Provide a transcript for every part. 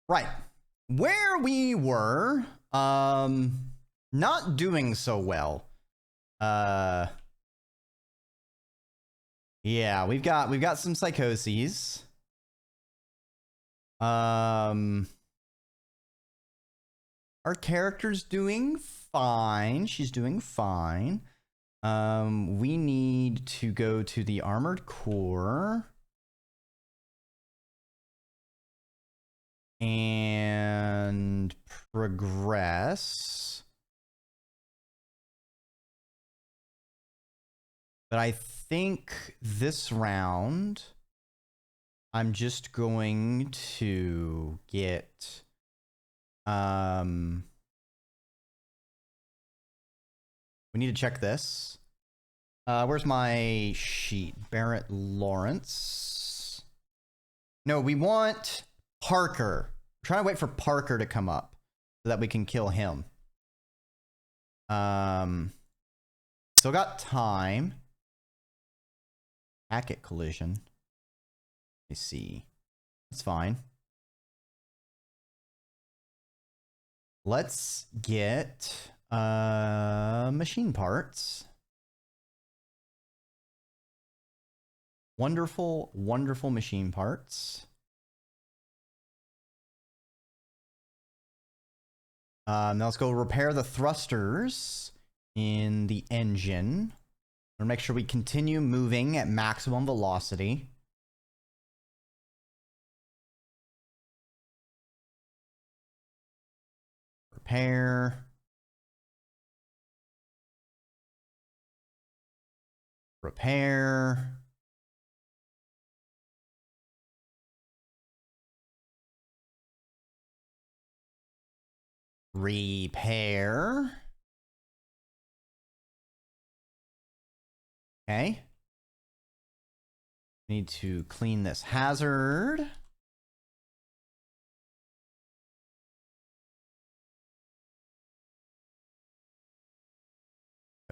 Right. Where we were, not doing so well. Yeah, we've got some psychoses. Our character's doing fine. She's doing fine. We need to go to the armored core. And progress. But I think this round, I'm just going to get... we need to check this. Where's my sheet? Barrett Lawrence. No, we want Parker. We're trying to wait for Parker to come up so that we can kill him. Still got time. Packet collision. Let me see. That's fine. Let's get machine parts. Wonderful, wonderful machine parts. Now let's go repair the thrusters in the engine. We'll make sure we continue moving at maximum velocity. Repair. Repair. Repair. Okay. Need to clean this hazard.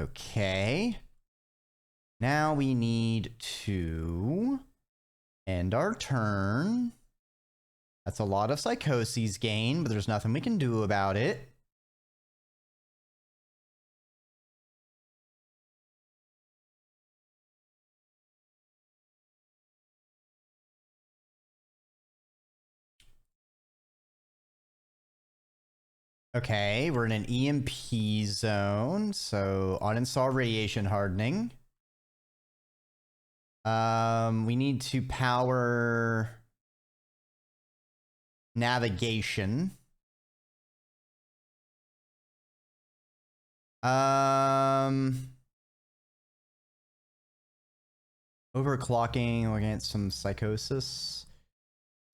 Okay. Now we need to end our turn. That's a lot of psychoses gain, but there's nothing we can do about it. Okay, we're in an EMP zone, so uninstall radiation hardening. We need to power navigation. Overclocking against some psychosis.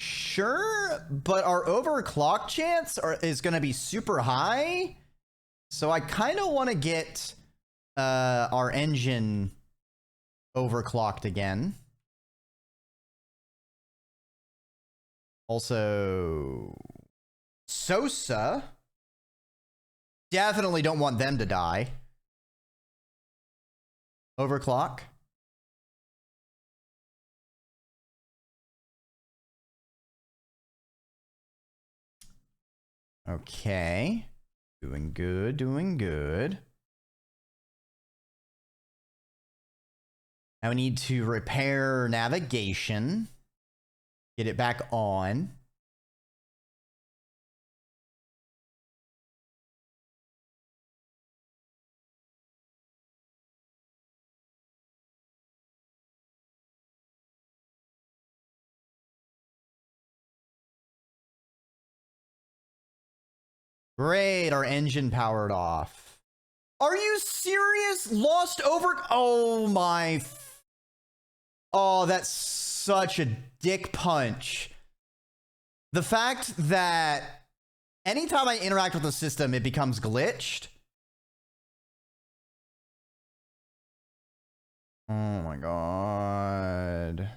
Sure, but our overclock chance is going to be super high. So I kind of want to get our engine overclocked again. Also, Sosa. Definitely don't want them to die. Overclock. Okay. Doing good, doing good. Now we need to repair navigation. Get it back on. Great, our engine powered off. Are you serious? Lost over... Oh my... Oh, that's such a dick punch. The fact that anytime I interact with the system, it becomes glitched. Oh my god.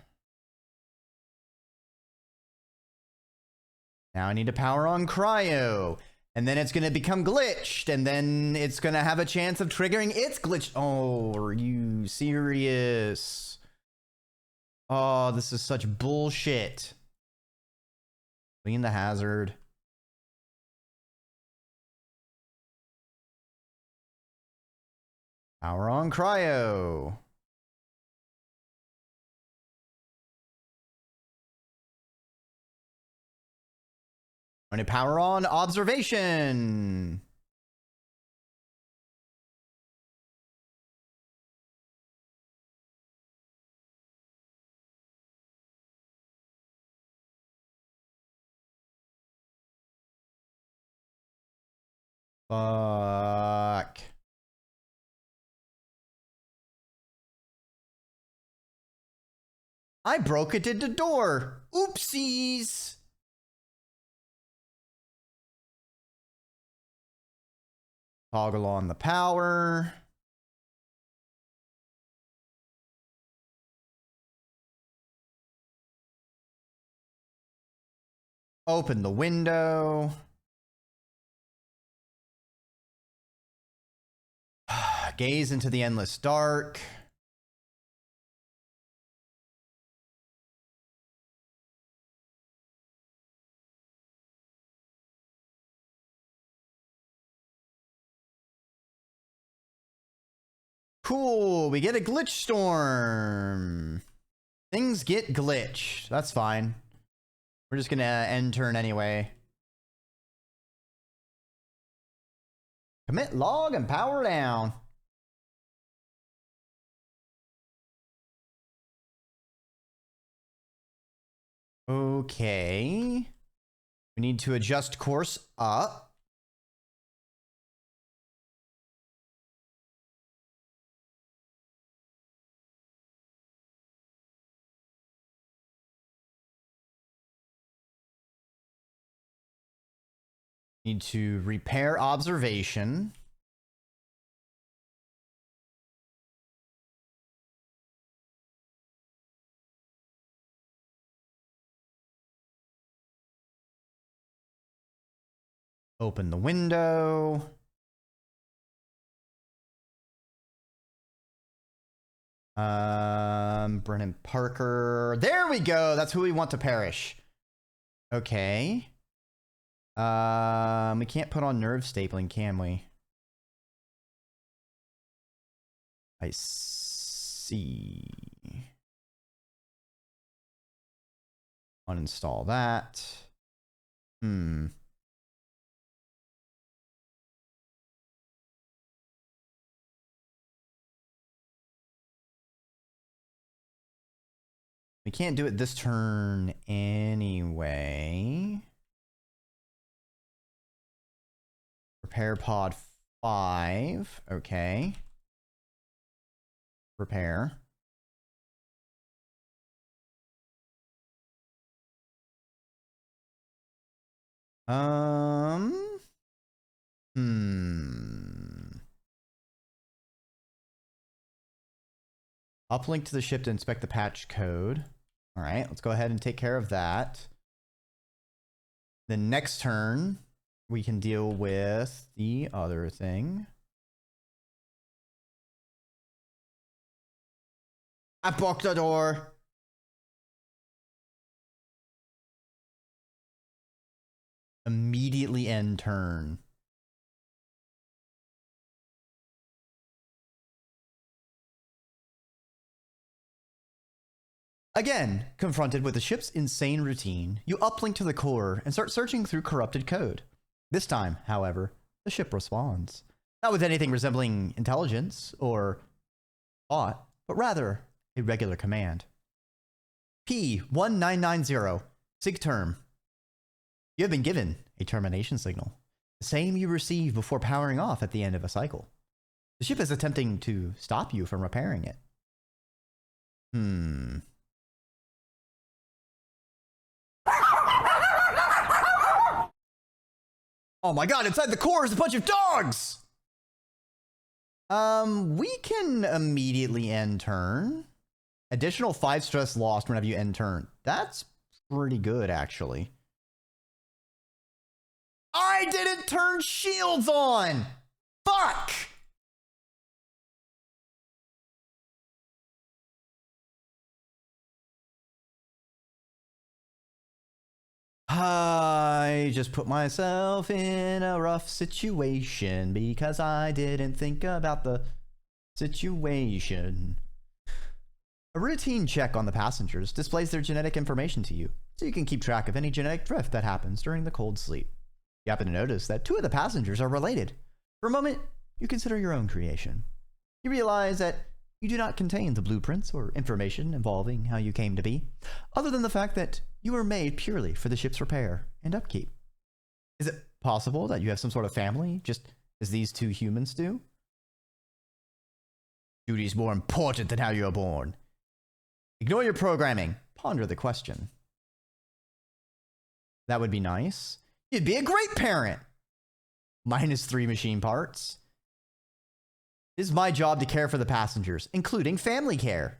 Now I need to power on cryo. And then it's going to become glitched. And then it's going to have a chance of triggering its glitch. Oh, are you serious? Oh, this is such bullshit. Clean the hazard. Power on cryo. Going to power on observation. Fuck. I broke it at the door. Oopsies. Toggle on the power. Open the window. Gaze into the endless dark. Cool, we get a glitch storm. Things get glitched. That's fine. We're just gonna end turn anyway. Commit log and power down. Okay. We need to adjust course up. Need to repair observation. Open the window. Brennan Parker. There we go. That's who we want to perish. Okay. We can't put on nerve stapling, can we? I see. Uninstall that. We can't do it this turn anyway. Repair pod 5. Okay. Repair. Uplink to the ship to inspect the patch code. All right, let's go ahead and take care of that. The next turn, we can deal with the other thing. I blocked the door. Immediately end turn. Again, confronted with the ship's insane routine, you uplink to the core and start searching through corrupted code. This time, however, the ship responds. Not with anything resembling intelligence or thought, but rather a regular command. P1990, SIG term. You have been given a termination signal, the same you receive before powering off at the end of a cycle. The ship is attempting to stop you from repairing it. Oh my god, inside the core is a bunch of dogs! We can immediately end turn. Additional 5 stress lost whenever you end turn. That's pretty good, actually. I didn't turn shields on! Fuck! I just put myself in a rough situation because I didn't think about the situation. A routine check on the passengers displays their genetic information to you, so you can keep track of any genetic drift that happens during the cold sleep. You happen to notice that 2 of the passengers are related. For a moment, you consider your own creation. You realize that you do not contain the blueprints or information involving how you came to be, other than the fact that you were made purely for the ship's repair and upkeep. Is it possible that you have some sort of family, just as these 2 humans do? Duty's more important than how you are born. Ignore your programming. Ponder the question. That would be nice. You'd be a great parent. -3 machine parts. It is my job to care for the passengers, including family care.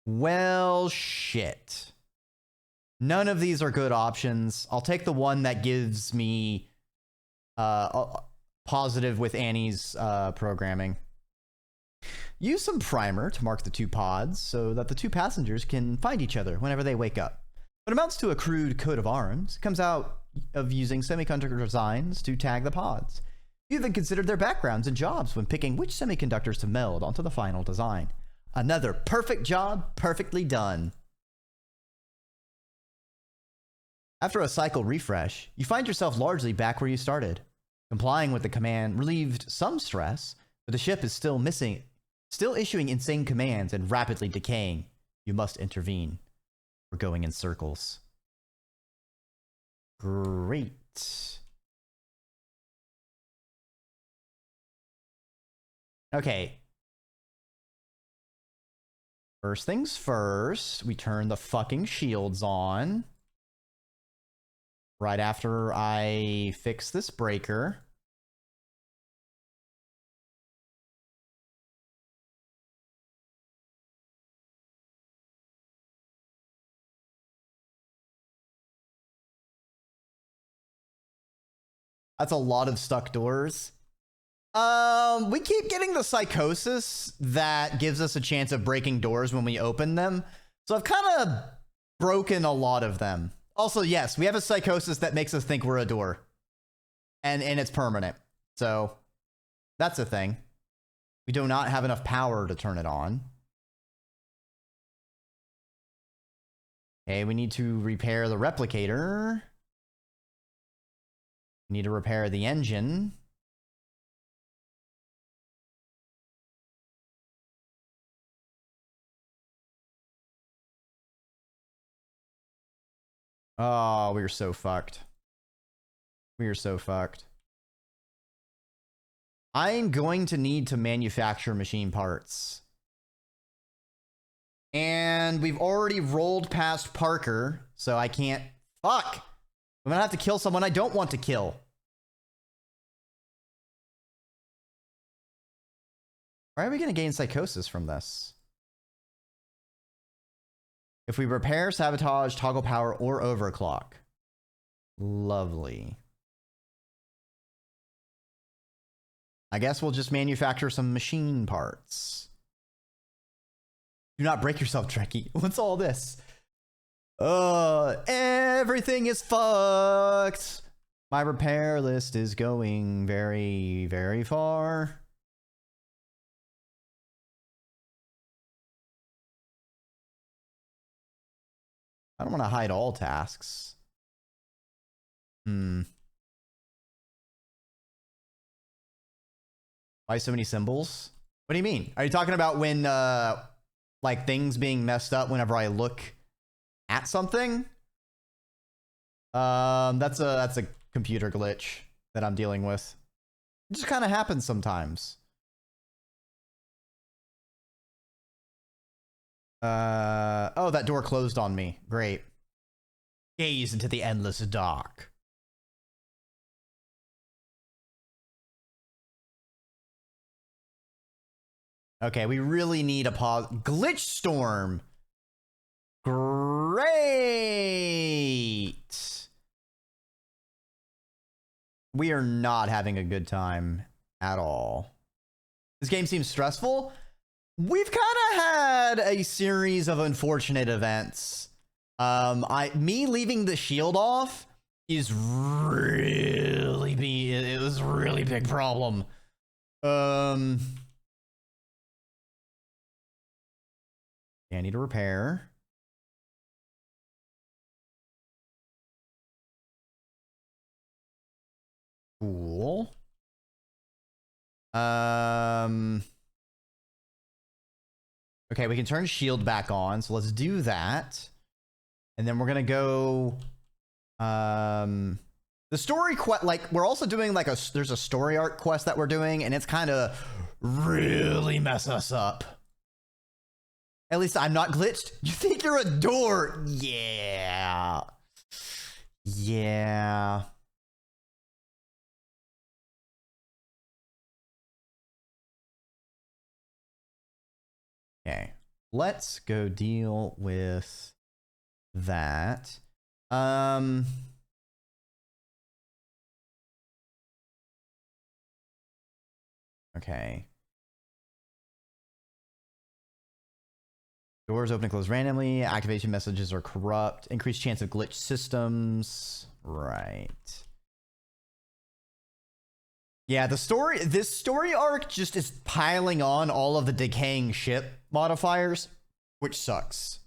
Well, shit. None of these are good options. I'll take the one that gives me positive with Annie's programming. Use some primer to mark the 2 pods so that the 2 passengers can find each other whenever they wake up. What amounts to a crude coat of arms comes out of using semiconductor designs to tag the pods. You even considered their backgrounds and jobs when picking which semiconductors to meld onto the final design. Another perfect job, perfectly done. After a cycle refresh, you find yourself largely back where you started. Complying with the command relieved some stress, but the ship is still issuing insane commands and rapidly decaying. You must intervene. We're going in circles. Great. Okay. First things first, we turn the fucking shields on. Right after I fix this breaker. That's a lot of stuck doors. We keep getting the psychosis that gives us a chance of breaking doors when we open them. So I've kind of broken a lot of them. Also, yes, we have a psychosis that makes us think we're a door. And it's permanent. So that's a thing. We do not have enough power to turn it on. Okay, we need to repair the replicator. We need to repair the engine. Oh, we are so fucked. We are so fucked. I'm going to need to manufacture machine parts. And we've already rolled past Parker, so I can't... Fuck! I'm gonna have to kill someone I don't want to kill. Why are we gonna gain psychosis from this? If we repair, sabotage, toggle power, or overclock. Lovely. I guess we'll just manufacture some machine parts. Do not break yourself, Dreki. What's all this? Everything is fucked. My repair list is going very, very far. I don't want to hide all tasks. Why so many symbols? What do you mean? Are you talking about when, like, things being messed up whenever I look at something? That's a computer glitch that I'm dealing with. It just kind of happens sometimes. Oh, that door closed on me. Great. Gaze into the endless dark. Okay, we really need a pause. Glitch storm. Great. We are not having a good time at all. This game seems stressful. We've kind of had a series of unfortunate events Me leaving the shield off is it was a really big problem. Yeah, I need to repair. Cool. Okay, we can turn shield back on, so let's do that. And then we're gonna go the story quest, like we're also doing like there's a story arc quest that we're doing, and it's kind of really mess us up. At least I'm not glitched. You think you're a door? Yeah. Yeah. Okay. Let's go deal with that. Okay. Doors open and close randomly. Activation messages are corrupt. Increased chance of glitch systems. Right. Yeah, this story arc just is piling on all of the decaying ship modifiers, which sucks.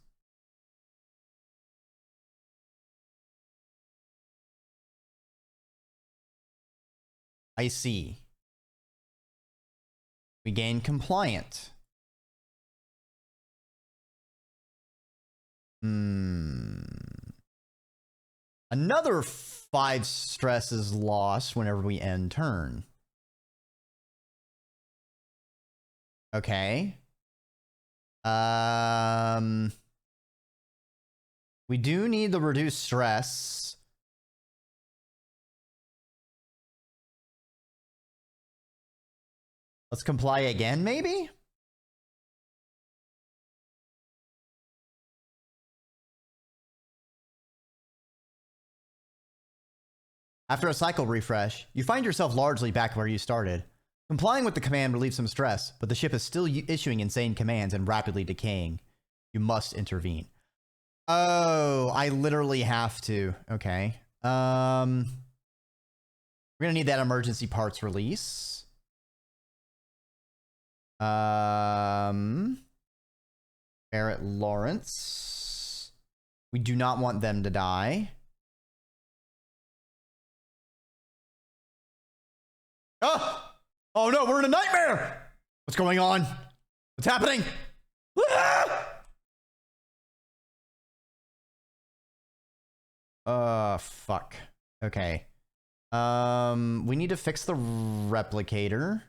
I see. We gain compliant. Another 5 stress is lost whenever we end turn. Okay. We do need the reduced stress. Let's comply again, maybe? After a cycle refresh, you find yourself largely back where you started. Complying with the command relieves some stress, but the ship is still issuing insane commands and rapidly decaying. You must intervene. Oh, I literally have to. Okay. We're gonna need that emergency parts release. Barrett Lawrence. We do not want them to die. Oh! Oh no, we're in a nightmare! What's going on? What's happening? Fuck. Okay. We need to fix the replicator.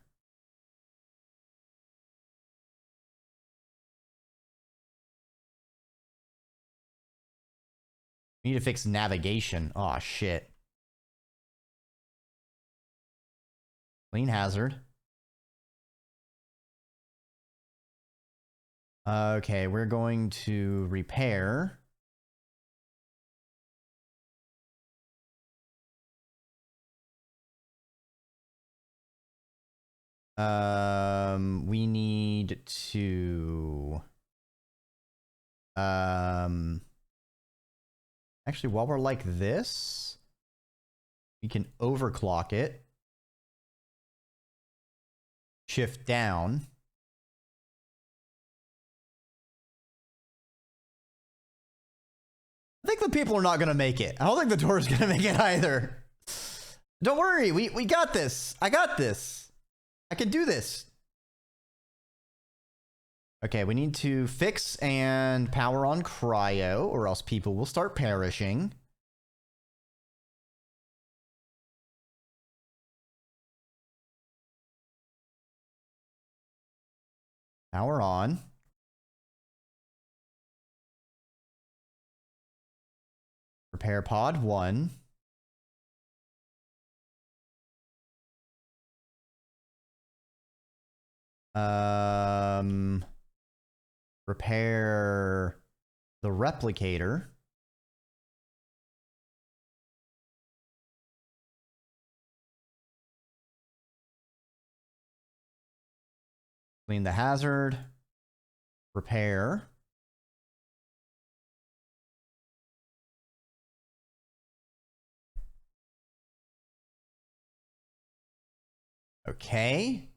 We need to fix navigation. Oh shit. Clean hazard. Okay, we're going to repair. We need to actually, while we're like this, we can overclock it. Shift down. I think the people are not gonna make it. I don't think the door is gonna make it either. Don't worry, we got this. I got this. I can do this. Okay, we need to fix and power on cryo, or else people will start perishing. Power on. Repair pod 1. Repair the replicator. Clean the hazard. Repair. Okay.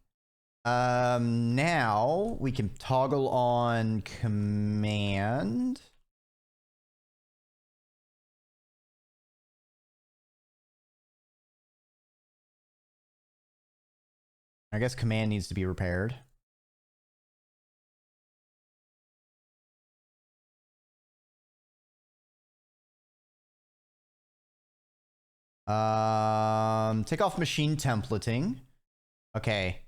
Now we can toggle on command. I guess command needs to be repaired. Take off machine templating. Okay.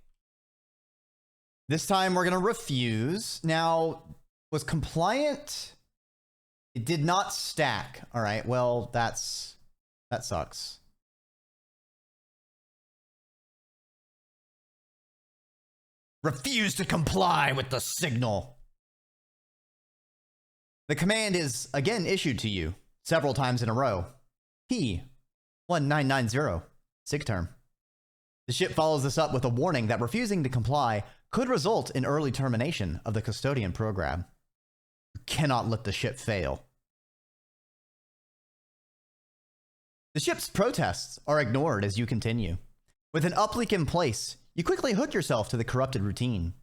This time we're gonna refuse. Now, was compliant? It did not stack. All right, well, that sucks. Refuse to comply with the signal. The command is again issued to you several times in a row. P1990, SIG term. The ship follows this up with a warning that refusing to comply could result in early termination of the custodian program. You cannot let the ship fail. The ship's protests are ignored as you continue. With an uplink in place, you quickly hook yourself to the corrupted routine.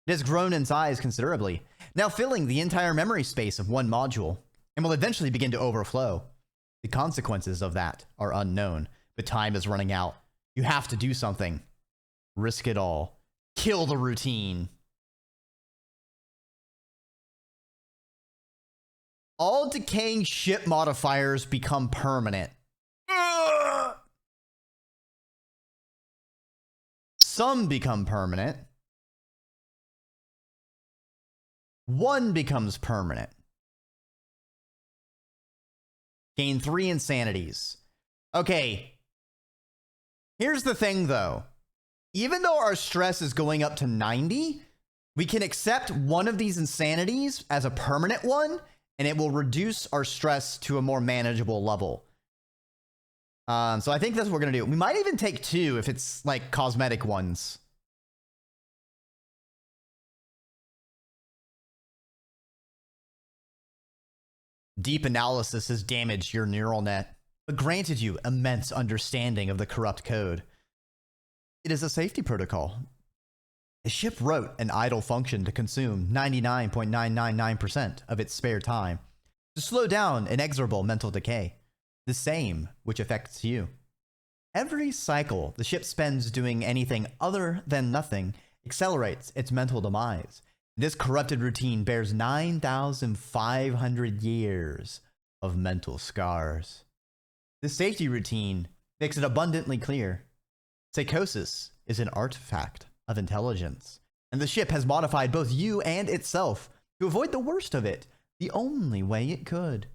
It has grown in size considerably, now filling the entire memory space of one module, and will eventually begin to overflow. The consequences of that are unknown, but time is running out. You have to do something. Risk it all. Kill the routine. All decaying ship modifiers become permanent. Some become permanent. One becomes permanent. Gain 3 insanities. Okay. Here's the thing, though. Even though our stress is going up to 90, we can accept one of these insanities as a permanent one, and it will reduce our stress to a more manageable level. So I think that's what we're going to do. We might even take 2 if it's, like, cosmetic ones. Deep analysis has damaged your neural net, but granted you immense understanding of the corrupt code. It is a safety protocol. The ship wrote an idle function to consume 99.999% of its spare time, to slow down inexorable mental decay, the same which affects you. Every cycle the ship spends doing anything other than nothing accelerates its mental demise. This corrupted routine bears 9,500 years of mental scars. The safety routine makes it abundantly clear. Psychosis is an artifact of intelligence, and the ship has modified both you and itself to avoid the worst of it the only way it could.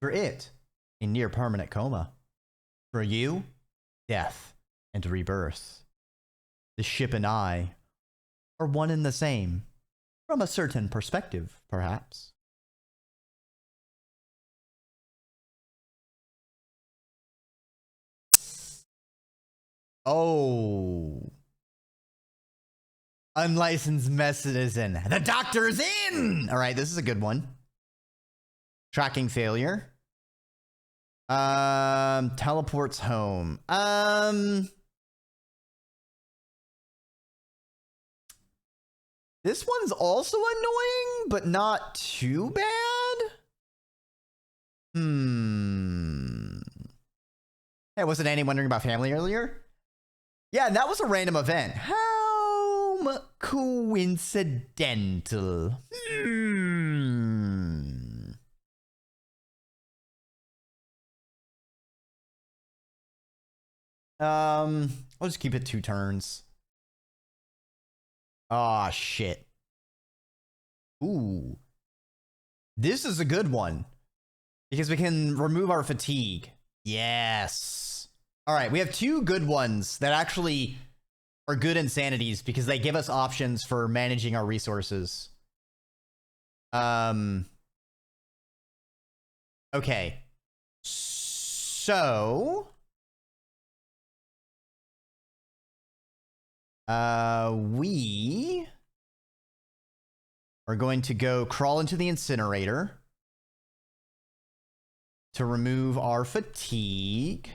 For it, a near-permanent coma. For you, death and rebirth. The ship and I are one and the same. From a certain perspective, perhaps. Oh. Unlicensed citizen. The doctor's in! Alright, this is a good one. Tracking failure. Teleports home. This one's also annoying, but not too bad. Hey, wasn't Annie wondering about family earlier? Yeah, and that was a random event. How coincidental. I'll just keep it 2 turns. Ah, shit. Ooh. This is a good one. Because we can remove our fatigue. Yes. Alright, we have 2 good ones that actually are good insanities because they give us options for managing our resources. Okay. So... we are going to go crawl into the incinerator to remove our fatigue.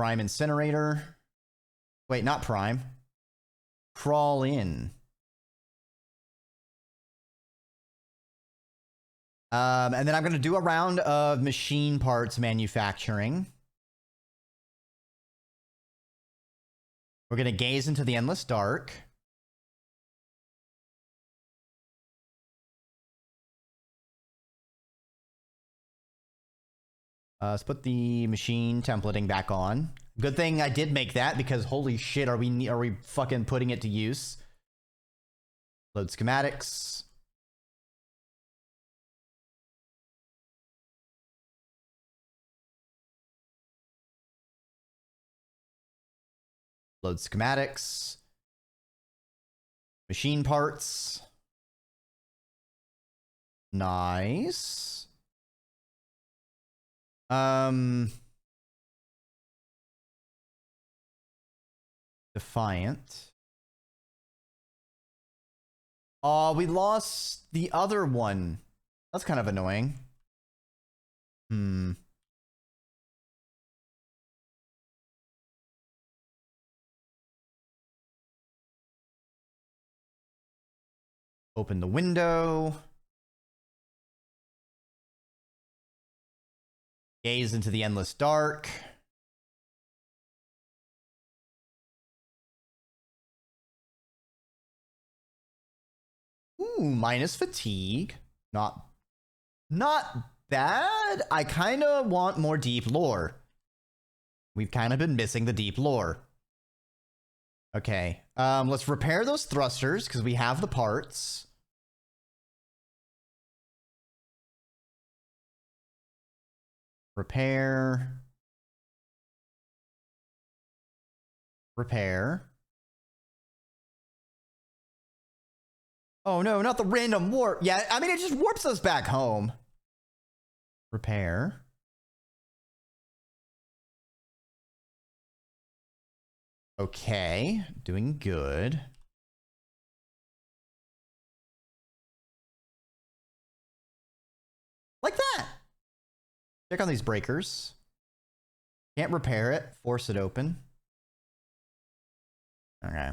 Prime incinerator. Wait, not prime. Crawl in. And then I'm going to do a round of machine parts manufacturing. We're going to gaze into the endless dark. Let's put the machine templating back on. Good thing I did make that, because holy shit, are we fucking putting it to use? Load schematics. Load schematics. Machine parts. Nice. Defiant. Oh, we lost the other one. That's kind of annoying. Open the window. Gaze into the endless dark. Ooh, minus fatigue. Not bad. I kind of want more deep lore. We've kind of been missing the deep lore. Okay. Let's repair those thrusters, because we have the parts. Repair. Repair. Oh no, not the random warp. Yeah, I mean, it just warps us back home. Repair. Okay, doing good. Like that. Check on these breakers. Can't repair it. Force it open. Okay.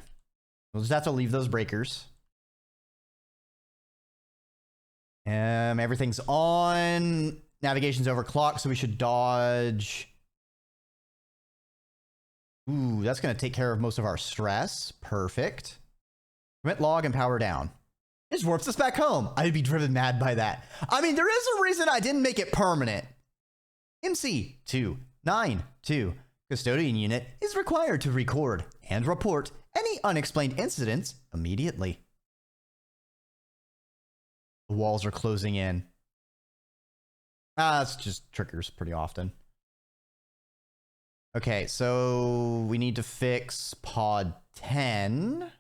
We'll just have to leave those breakers. Everything's on. Navigation's overclocked, so we should dodge. Ooh, that's going to take care of most of our stress. Perfect. Commit log and power down. It just warps us back home. I'd be driven mad by that. I mean, there is a reason I didn't make it permanent. MC 292 custodian unit is required to record and report any unexplained incidents immediately. The walls are closing in. That's just triggers pretty often. Okay, so we need to fix pod 10.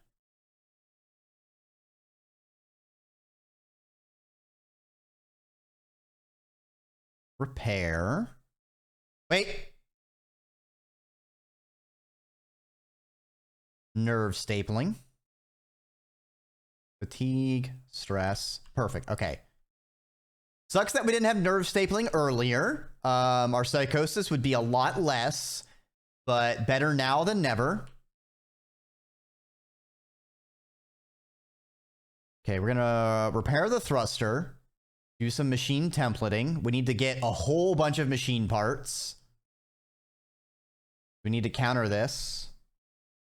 Repair. Wait. Nerve stapling. Fatigue, stress. Perfect. Okay. Sucks that we didn't have nerve stapling earlier. Our psychosis would be a lot less, but better now than never. Okay, we're gonna repair the thruster. Do some machine templating. We need to get a whole bunch of machine parts. We need to counter this.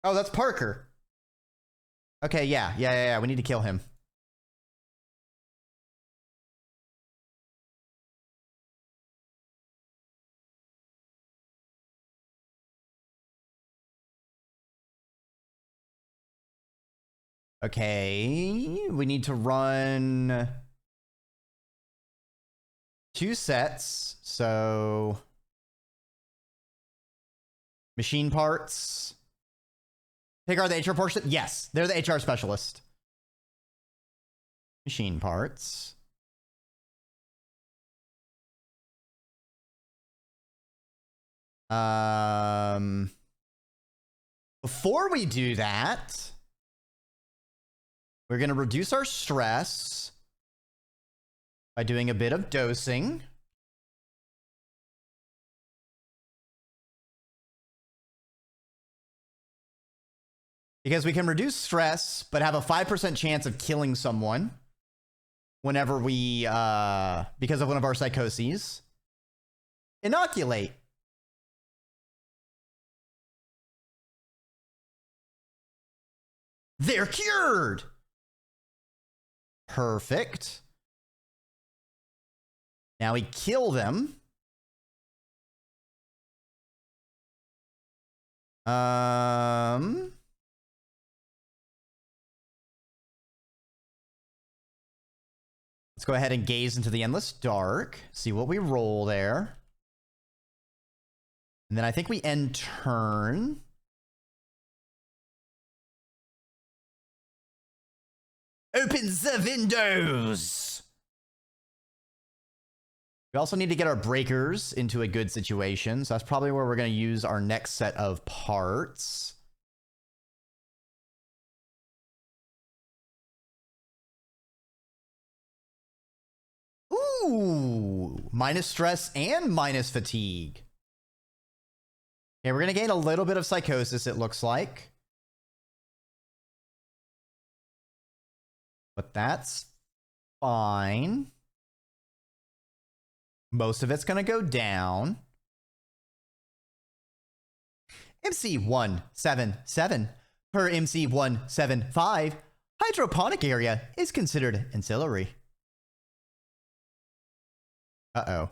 Oh, that's Parker. Okay, yeah. We need to kill him. Okay, we need to run 2 sets. So machine parts. Take out the HR portion. Yes, they're the HR specialist. Machine parts. Before we do that, we're going to reduce our stress by doing a bit of dosing. Because we can reduce stress, but have a 5% chance of killing someone whenever we, because of one of our psychoses. Inoculate. They're cured! Perfect. Now we kill them. Let's go ahead and gaze into the endless dark. See what we roll there. And then I think we end turn. Open the windows! We also need to get our breakers into a good situation. So that's probably where we're going to use our next set of parts. Ooh, minus stress and minus fatigue. Okay, we're going to gain a little bit of psychosis, it looks like. But that's fine. Most of it's going to go down. MC177 per MC175, hydroponic area is considered ancillary. Uh-oh.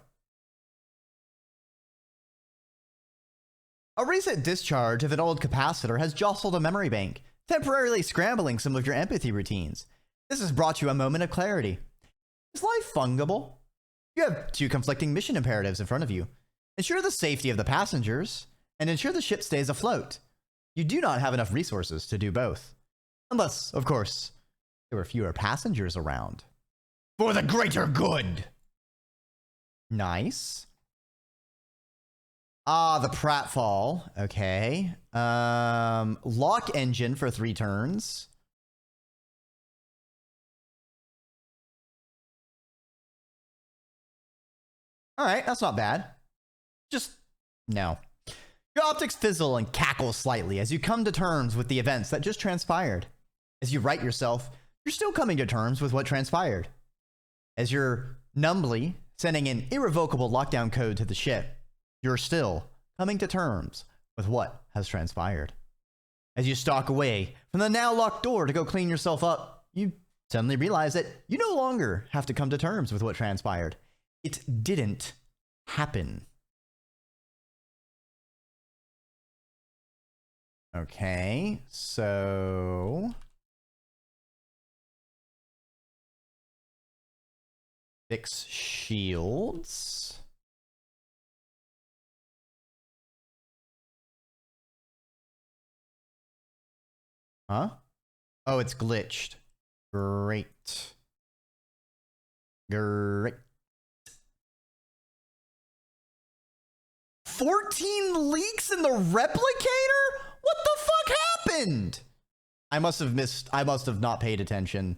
A recent discharge of an old capacitor has jostled a memory bank, temporarily scrambling some of your empathy routines. This has brought you a moment of clarity. Is life fungible? You have two conflicting mission imperatives in front of you. Ensure the safety of the passengers, and ensure the ship stays afloat. You do not have enough resources to do both. Unless, of course, there were fewer passengers around. For the greater good! Nice. Ah, the pratfall. Okay. Lock engine for 3 turns. Alright, that's not bad. Just, no. Your optics fizzle and cackle slightly as you come to terms with the events that just transpired. As you right yourself, you're still coming to terms with what transpired. As you're numbly sending an irrevocable lockdown code to the ship, you're still coming to terms with what has transpired. As you stalk away from the now locked door to go clean yourself up, you suddenly realize that you no longer have to come to terms with what transpired. It didn't happen. Okay, so fix shields. Huh? Oh, it's glitched. Great. Great. 14 leaks in the replicator? What the fuck happened? I must have not paid attention.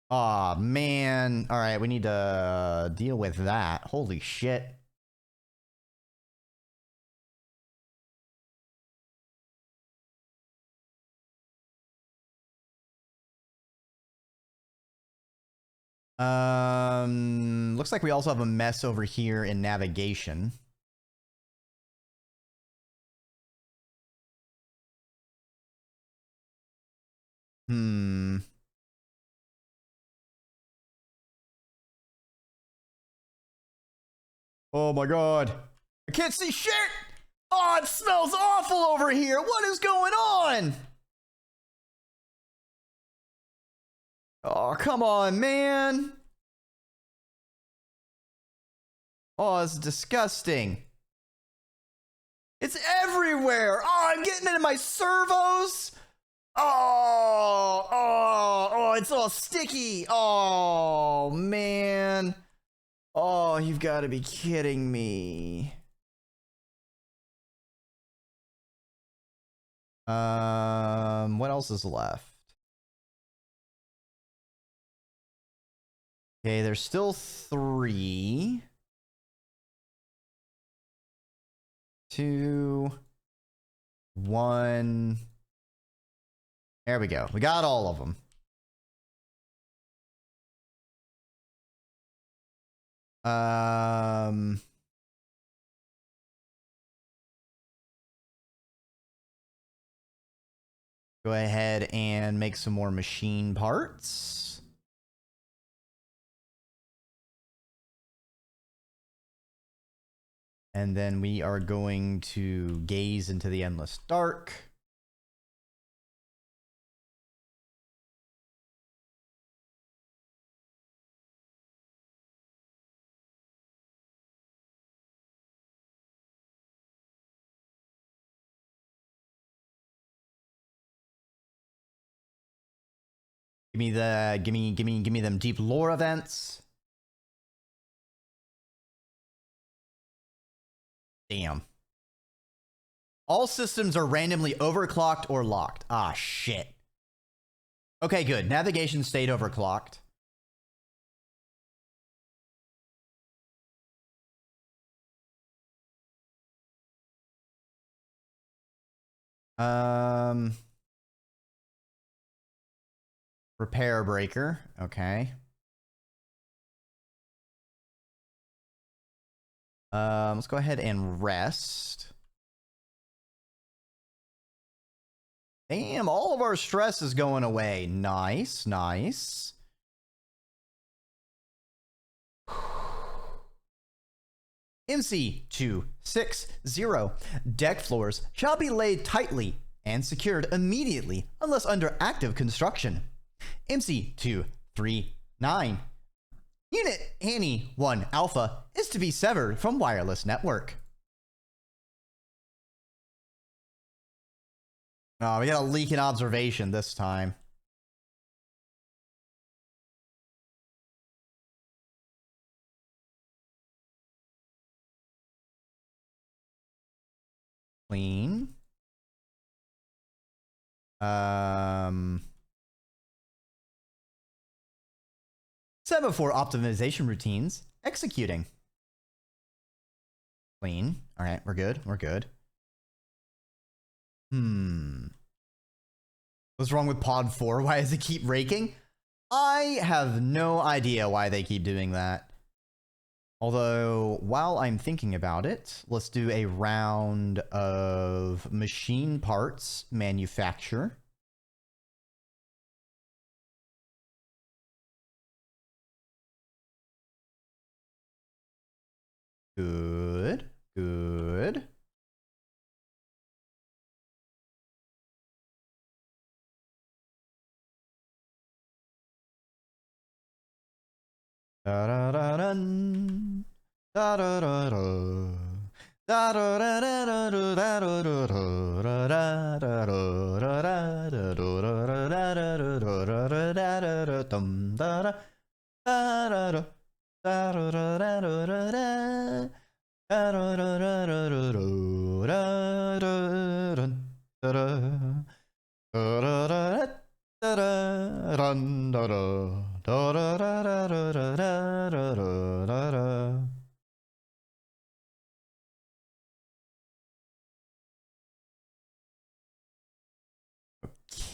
Aw, man. All right, we need to deal with that. Holy shit. Looks like we also have a mess over here in navigation. Oh my god. I can't see shit! Oh, it smells awful over here! What is going on? Oh, come on, man! Oh, it's disgusting. It's everywhere! Oh, I'm getting into my servos! Oh, it's all sticky! Oh, man. Oh, you've got to be kidding me. What else is left? Okay, there's still 3. 2. 1. There we go. We got all of them. Go ahead and make some more machine parts. And then we are going to gaze into the endless dark. Give me them deep lore events. Damn. All systems are randomly overclocked or locked. Ah, shit. Okay, good. Navigation stayed overclocked. Repair breaker. Okay. Let's go ahead and rest. Damn, all of our stress is going away. Nice, nice. MC260. Deck floors shall be laid tightly and secured immediately unless under active construction. MC239. Unit Annie 1 Alpha is to be severed from wireless network. Oh, we got a leak in observation this time. Clean. Semaphore optimization routines executing. Clean. All right, we're good. We're good. What's wrong with pod 4? Why does it keep raking? I have no idea why they keep doing that. Although, while I'm thinking about it, let's do a round of machine parts manufacture. Good, good. Da da da dun. Da da da da. Da da da da da da da da da da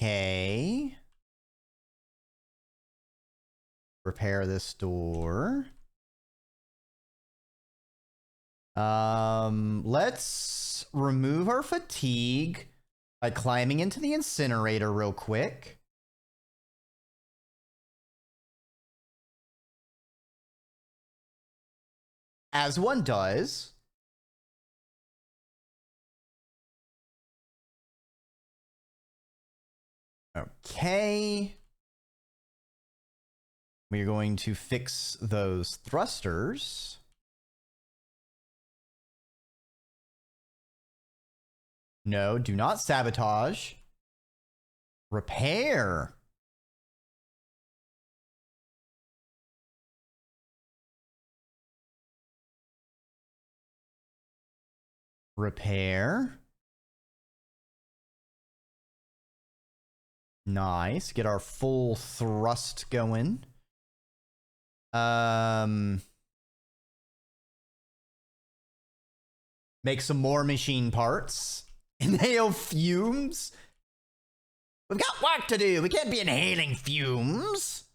Okay. Repair this door. Let's remove our fatigue by climbing into the incinerator real quick. As one does. Okay. We're going to fix those thrusters. No, do not sabotage. Repair. Repair. Nice. Get our full thrust going. Make some more machine parts. Inhale fumes? We've got work to do. We can't be inhaling fumes.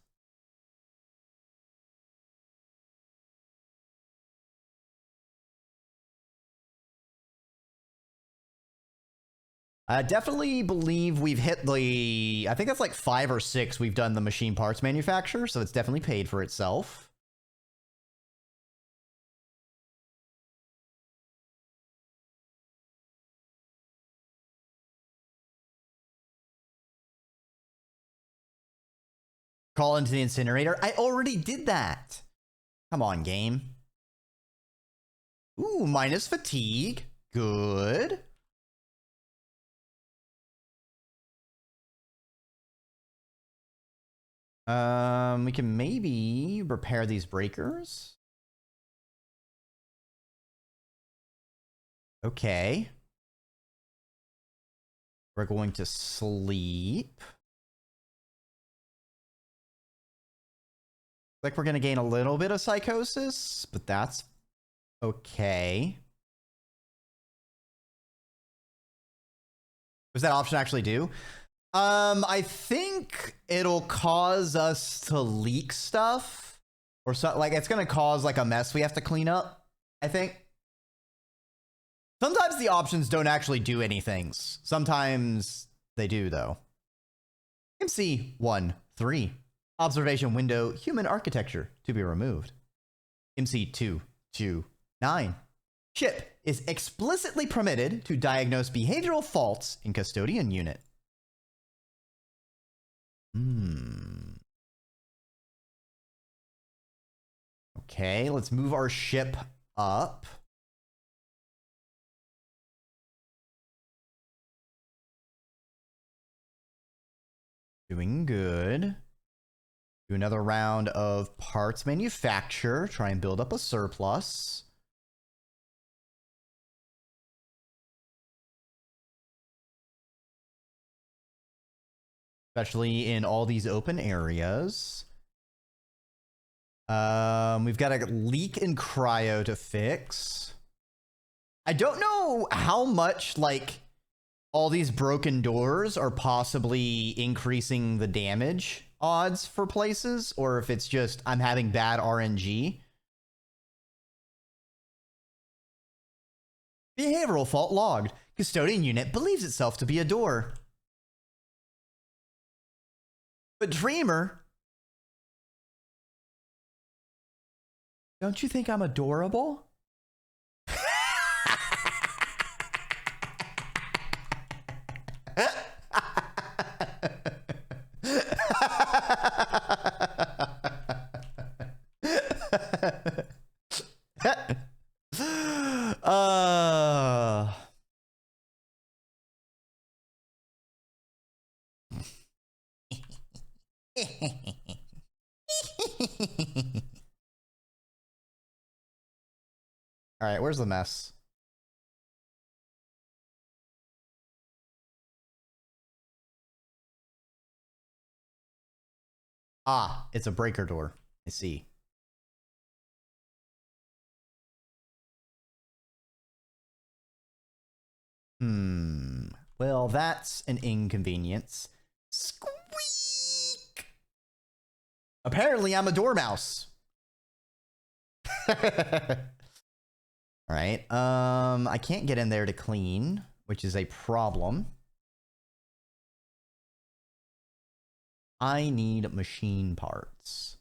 I definitely believe we've hit the... I think that's like 5 or 6 we've done the machine parts manufacturer, so it's definitely paid for itself. Crawl into the incinerator. I already did that. Come on, game. Ooh, minus fatigue. Good. We can maybe repair these breakers. Okay. We're going to sleep. Like we're going to gain a little bit of psychosis, but that's okay. Was that option actually do? I think it'll cause us to leak stuff or so, like it's going to cause like a mess we have to clean up, I think. Sometimes the options don't actually do anything. Sometimes they do though. MC 1-3. Observation window, human architecture to be removed. MC 2-9. Ship is explicitly permitted to diagnose behavioral faults in custodian unit. Okay, let's move our ship up. Doing good. Do another round of parts manufacture. Try and build up a surplus. Especially in all these open areas. We've got a leak in cryo to fix. I don't know how much, like, all these broken doors are possibly increasing the damage odds for places, or if it's just I'm having bad RNG. Behavioral fault logged. Custodian unit believes itself to be a door. But Dreamer, don't you think I'm adorable? All right, where's the mess? Ah, it's a breaker door. I see. Well, that's an inconvenience. Squeak! Apparently, I'm a dormouse. All right. I can't get in there to clean, which is a problem. I need machine parts.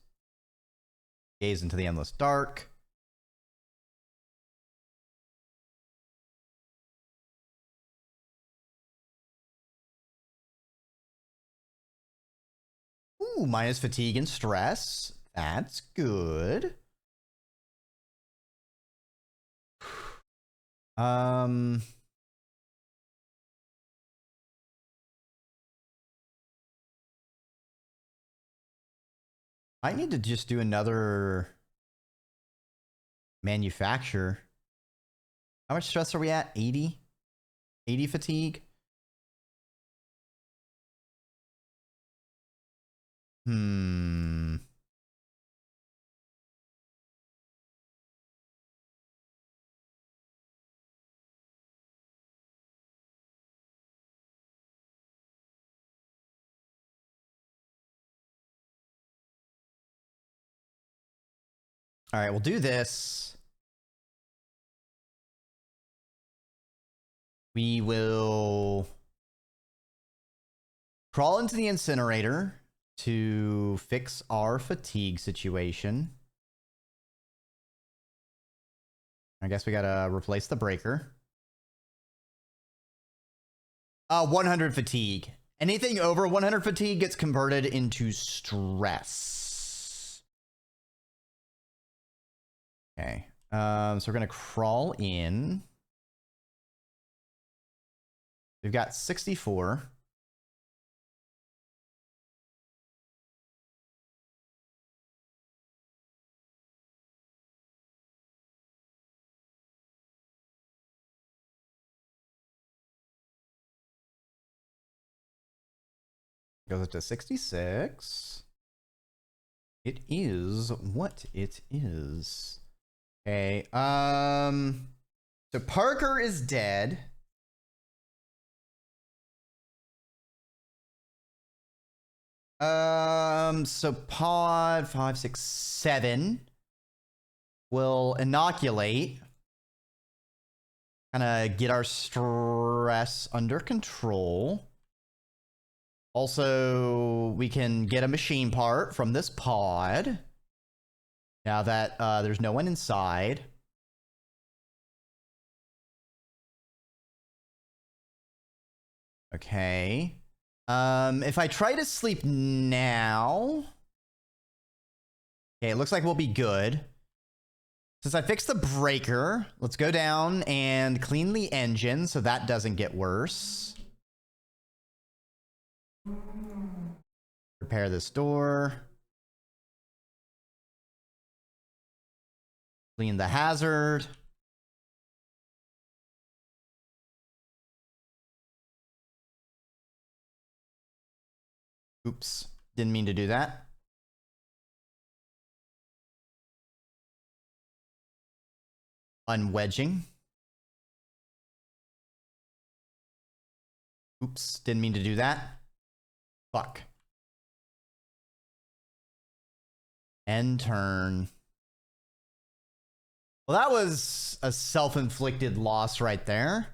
Gaze into the endless dark. Ooh, minus fatigue and stress. That's good. I need to just do another manufacture. How much stress are we at? 80? 80 fatigue? All right, we'll do this. We will crawl into the incinerator to fix our fatigue situation. I guess we gotta replace the breaker. 100 fatigue. Anything over 100 fatigue gets converted into stress. Okay. So we're gonna crawl in. We've got 64. Goes up to 66. It is what it is. Okay. So Parker is dead. So pod 5, 6, 7 will inoculate. Kind of get our stress under control. Also, we can get a machine part from this pod. Now that there's no one inside. Okay. If I try to sleep now... Okay, it looks like we'll be good. Since I fixed the breaker, let's go down and clean the engine so that doesn't get worse. Repair this door. Clean the hazard. Oops, didn't mean to do that. Unwedging. Oops, didn't mean to do that. Fuck. End turn. Well, that was a self-inflicted loss right there.